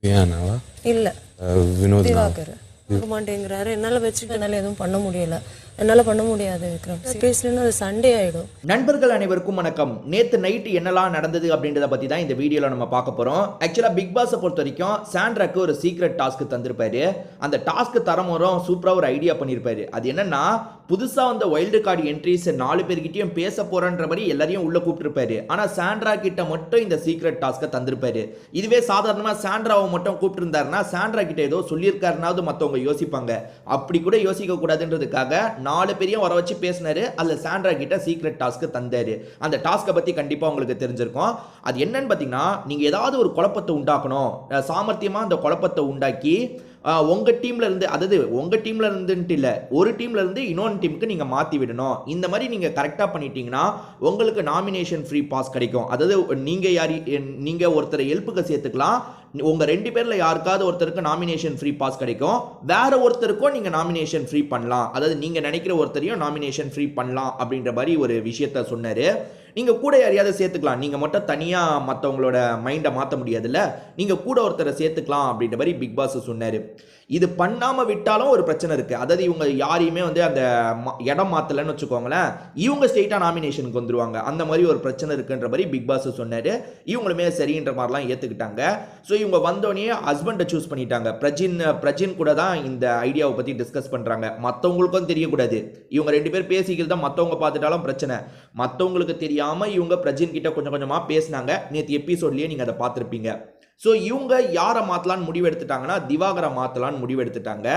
வியானாவா? இல்ல வினோத் திவாகர் பார்க்க மாட்டேங்கிறாரு. என்னால வச்சுட்டு என்னால எதுவும் பண்ண முடியல. என்னால பண்ண முடியாது விக்ரம். பேசலன்னா அது சண்டே ஆயிடும். நண்பர்கள் அனைவருக்கும் வணக்கம். நேத்து நைட்டு என்னெல்லாம் நடந்தது அப்படின்றத பத்தி தான் இந்த வீடியோல நம்ம பார்க்க போறோம். ஆக்சுவலா பிக் பாஸை பொறுத்த வரைக்கும் சாண்ட்ராக்கு ஒரு சீக்ரெட் டாஸ்க் தந்திருப்பாரு. அந்த டாஸ்க் தரமுறம் சூப்பரா ஒரு ஐடியா பண்ணியிருப்பாரு. அது என்னன்னா, புதுசா வந்த வைல்டு கார்டு என்ட்ரிஸ் 4 பேர்கிட்டயும் பேச போறன்ற மாதிரி எல்லாரையும் உள்ள கூப்பிட்டுருப்பாரு. ஆனா சாண்ட்ரா கிட்ட மட்டும் இந்த சீக்ரெட் டாஸ்க்கை தந்திருப்பாரு. இதுவே சாதாரணமா சாண்ட்ராவை மட்டும் கூப்பிட்டு இருந்தாருன்னா சாண்ட்ரா கிட்ட ஏதோ சொல்லியிருக்காருனாவது மற்றவங்க யோசிப்பாங்க. அப்படி கூட யோசிக்க கூடாதுன்றதுக்காக 4 பேரையும் வர வச்சு பேசினாரு. அதுல சாண்ட்ரா கிட்ட சீக்ரெட் டாஸ்க் தந்தாரு. அந்த டாஸ்க்கை பத்தி கண்டிப்பா உங்களுக்கு தெரிஞ்சிருக்கும். அது என்னன்னு பாத்தீங்கன்னா, நீங்க ஏதாவது ஒரு குழப்பத்தை உண்டாக்கணும், சாமர்த்தியமா அந்த குழப்பத்தை உண்டாக்கி உங்க டீம்ல இருந்து, அதாவது உங்க டீம்ல இருந்துட்டு இல்ல, ஒரு டீம்ல இருந்து இன்னொரு டீமுக்கு நீங்க மாத்தி விடணும். இந்த மாதிரி நீங்க கரெக்டா பண்ணிட்டீங்கன்னா உங்களுக்கு நாமினேஷன் ஃப்ரீ பாஸ் கிடைக்கும். அதாவது நீங்க ஒருத்தரை ஹெல்ப்புக்கு சேர்த்துக்கலாம். உங்க 2 பேர்ல யாருக்காவது ஒருத்தருக்கு நாமினேஷன் ஃப்ரீ பாஸ் கிடைக்கும். வேற ஒருத்தருக்கும் நீங்க நாமினேஷன் ஃப்ரீ பண்ணலாம். அதாவது நீங்க நினைக்கிற ஒருத்தரையும் நாமினேஷன் ஃப்ரீ பண்ணலாம் அப்படின்ற மாதிரி ஒரு விஷயத்த சொன்னாரு. நீங்க கூட யாரையாவது சேர்த்துக்கலாம். நீங்க மட்டும் தனியா மற்றவங்களோட மைண்டை மாற்ற முடியாதுல்ல, நீங்க கூட ஒருத்தரை சேர்த்துக்கலாம் அப்படின்ற மாதிரி பிக் பாஸ் சொன்னாரு. இது பண்ணாம விட்டாலும் ஒரு பிரச்சனை இருக்கு. அதாவது இவங்க யாரையுமே வந்து அந்த இடம் மாத்தலன்னு வச்சுக்கோங்களேன், இவங்க ஸ்ட்ரெயிட்டா நாமினேஷனுக்கு வந்துருவாங்க. அந்த மாதிரி ஒரு பிரச்சனை இருக்குன்ற மாதிரி பிக் பாஸ் சொன்னாரு. இவங்களுமே சரின்ற மாதிரிலாம் ஏத்துக்கிட்டாங்க. ஸோ இவங்க வந்தோடனே ஹஸ்பண்டை சூஸ் பண்ணிட்டாங்க. பிரஜின் கூட தான் இந்த ஐடியாவை பத்தி டிஸ்கஸ் பண்றாங்க. மற்றவங்களுக்கும் தெரியக்கூடாது. இவங்க 2 பேர் பேசிக்கிறது தான் மற்றவங்க பார்த்துட்டாலும் பிரச்சனை. மற்றவங்களுக்கு தெரியாம இவங்க பிரஜின் கிட்ட கொஞ்சம் கொஞ்சமா பேசினாங்க. நேற்று எபிசோட்லயே நீங்க அதை பார்த்துருப்பீங்க. ஸோ இவங்க யாரை மாற்றலான்னு முடிவு எடுத்துட்டாங்கன்னா திவாகரை மாற்றலான்னு முடிவு எடுத்துட்டாங்க.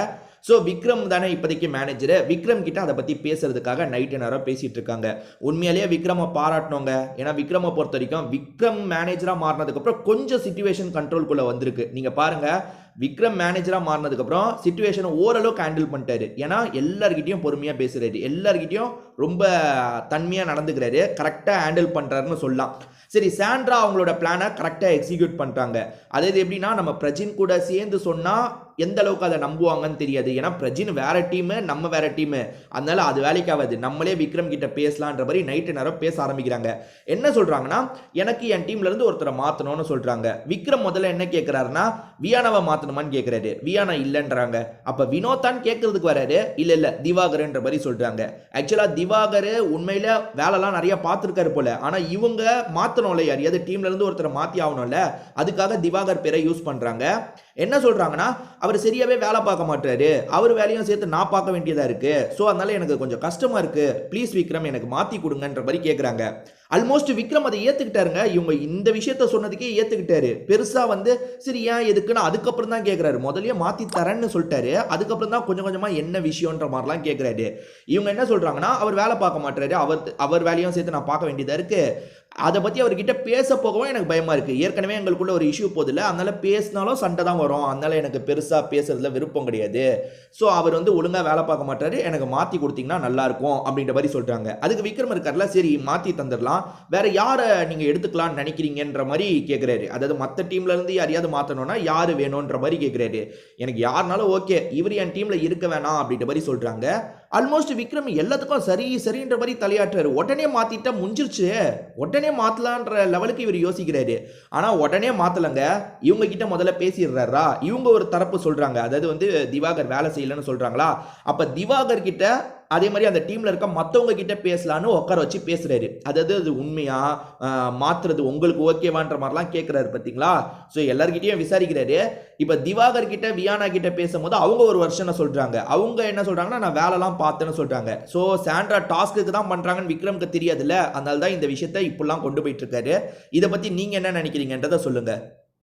ஸோ விக்ரம் தானே இப்போதைக்கு மேனேஜரு. விக்ரம் கிட்ட அதை பற்றி பேசுறதுக்காக நைட்டு நேரம் பேசிட்டு இருக்காங்க. உண்மையிலேயே விக்ரமை பாராட்டணுங்க. ஏன்னா விக்ரமை பொறுத்த வரைக்கும் விக்ரம் மேனேஜராக மாறினதுக்கப்புறம் கொஞ்சம் சிச்சுவேஷன் கண்ட்ரோல்குள்ளே வந்திருக்கு. நீங்கள் பாருங்க, விக்ரம் மேனேஜராக மாறினதுக்கப்புறம் சிச்சுவேஷனை ஓரளவுக்கு ஹேண்டில் பண்ணிட்டாரு. ஏன்னா எல்லார்கிட்டையும் பொறுமையாக பேசுறாரு, எல்லார்கிட்டையும் ரொம்ப தன்மையாக நடந்துக்கிறாரு, கரெக்டாக ஹேண்டில் பண்ணுறாருன்னு சொல்லலாம். சரி, சாண்ட்ரா அவங்களோட பிளானை கரெக்டாக எக்ஸிக்யூட் பண்ணுறாங்க. அதாவது எப்படின்னா, நம்ம பிரஜின் கூட சேர்ந்து சொன்னால் எந்த அளவுக்கு அதை நம்புவாங்கன்னு தெரியாது. ஏன்னா பிரஜின் வேற டீமு, நம்ம வேற டீமு, அதனால அது வேலைக்கு ஆகாது. நம்மளே விக்ரம் கிட்ட பேசலான்ற மாதிரி நைட்டு நேரம் பேச ஆரம்பிக்கிறாங்க. என்ன சொல்றாங்கன்னா, எனக்கு என் டீம்ல இருந்து ஒருத்தரை மாத்தணும்னு சொல்றாங்க. விக்ரம் முதல்ல என்ன கேட்கிறாருன்னா, வியானாவை மாத்தணுமான்னு கேட்கிறாரு. வியானா இல்லைன்றாங்க. அப்ப வினோத்தான் கேட்கறதுக்கு வராரு. இல்ல திவாகர்ன்ற மாதிரி சொல்றாங்க. ஆக்சுவலா திவாகர் உண்மையில வேலைலாம் நிறைய பார்த்துருக்காரு போல. ஆனா இவங்க மாத்தணும்ல, யாரையாவது டீம்ல இருந்து ஒருத்தரை மாத்தி ஆகணும்ல, அதுக்காக திவாகர் பேரை யூஸ் பண்றாங்க. என்ன சொல்றாங்கன்னா, அவர் சரியாவே வேலை பார்க்க மாட்டாரு, அவர் வேலையும் சேர்த்து நான் பார்க்க வேண்டியதா இருக்கு, ஸோ அதனால எனக்கு கொஞ்சம் கஷ்டமா இருக்கு, ப்ளீஸ் விக்ரம் எனக்கு மாத்தி கொடுங்கன்ற மாதிரி கேட்குறாங்க. ஆல்மோஸ்ட் விக்ரம் அதை ஏத்துக்கிட்டாருங்க. இவங்க இந்த விஷயத்த சொன்னதுக்கே ஏத்துக்கிட்டாரு. பெருசா வந்து சரி ஏன் எதுக்குன்னு அதுக்கப்புறம் தான் கேட்குறாரு. முதல்லயே மாத்தி தரேன்னு சொல்லிட்டாரு. அதுக்கப்புறம் தான் கொஞ்சம் கொஞ்சமா என்ன விஷயம்ன்ற மாதிரிலாம் கேட்குறாரு. இவங்க என்ன சொல்றாங்கன்னா, அவர் வேலை பார்க்க மாட்டாரு, அவர் வேலையும் சேர்த்து நான் பார்க்க வேண்டியதா இருக்கு, அதை பற்றி அவர்கிட்ட பேச போகவும் எனக்கு பயமாக இருக்குது. ஏற்கனவே எங்களுக்குள்ள ஒரு இஷ்யூ போதில்ல, அதனால பேசினாலும் சண்டை தான் வரும், அதனால எனக்கு பெருசாக பேசுறதுல விருப்பம் கிடையாது. ஸோ அவர் வந்து ஒழுங்காக வேலை பார்க்க மாட்டாரு, எனக்கு மாற்றி கொடுத்தீங்கன்னா நல்லாயிருக்கும் அப்படின்ற மாதிரி சொல்கிறாங்க. அதுக்கு விக்ரம் இருக்கார்ல, சரி மாற்றி தந்துடலாம், வேற யாரை நீங்கள் எடுத்துக்கலாம்னு நினைக்கிறீங்கன்ற மாதிரி கேட்குறாரு. அதாவது மற்ற டீம்ல இருந்து யாரையாவது மாற்றணும்னா யார் வேணுன்ற மாதிரி கேட்குறாரு. எனக்கு யாருனாலும் ஓகே, இவர் என் டீமில் இருக்க வேணாம் அப்படின்ற மாதிரி சொல்கிறாங்க. ஆல்மோஸ்ட் விக்ரம் எல்லாத்துக்கும் சரின்ற மாதிரி தலையாட்டுறாரு. உடனே மாத்திட்டா முடிஞ்சிருச்சு, உடனே மாத்தலான்ற லெவலுக்கு இவர் யோசிக்கிறாரு. ஆனா உடனே மாத்தலங்க. இவங்க கிட்ட முதல்ல பேசிடுறாரா, இவங்க ஒரு தரப்பு சொல்றாங்க, அதாவது வந்து திவாகர் வேலை செய்யலன்னு சொல்றாங்களா. அப்ப திவாகர் கிட்ட அதே மாதிரி அந்த டீம்ல இருக்க மற்றவங்க கிட்ட பேசலான்னு உட்கார வச்சு பேசுறாரு. அதாவது அது உண்மையா மாத்துறது உங்களுக்கு ஓகேவான்ற மாதிரிலாம் கேட்கிறாரு பார்த்தீங்களா. ஸோ எல்லார்கிட்டையும் விசாரிக்கிறாரு. இப்போ திவாகர் கிட்ட வியானா கிட்ட பேசும்போது அவங்க ஒரு வருஷனை சொல்றாங்க. அவங்க என்ன சொல்றாங்கன்னா, நான் வேலைலாம் பார்த்தேன்னு சொல்றாங்க. ஸோ சாண்ட்ரா டாஸ்க்கு தான் பண்றாங்கன்னு விக்ரம்க்கு தெரியாதுல்ல, அதனால தான் இந்த விஷயத்தை இப்படிலாம் கொண்டு போயிட்டு இருக்காரு. இதை பத்தி நீங்க என்ன நினைக்கிறீங்கன்றதை சொல்லுங்க.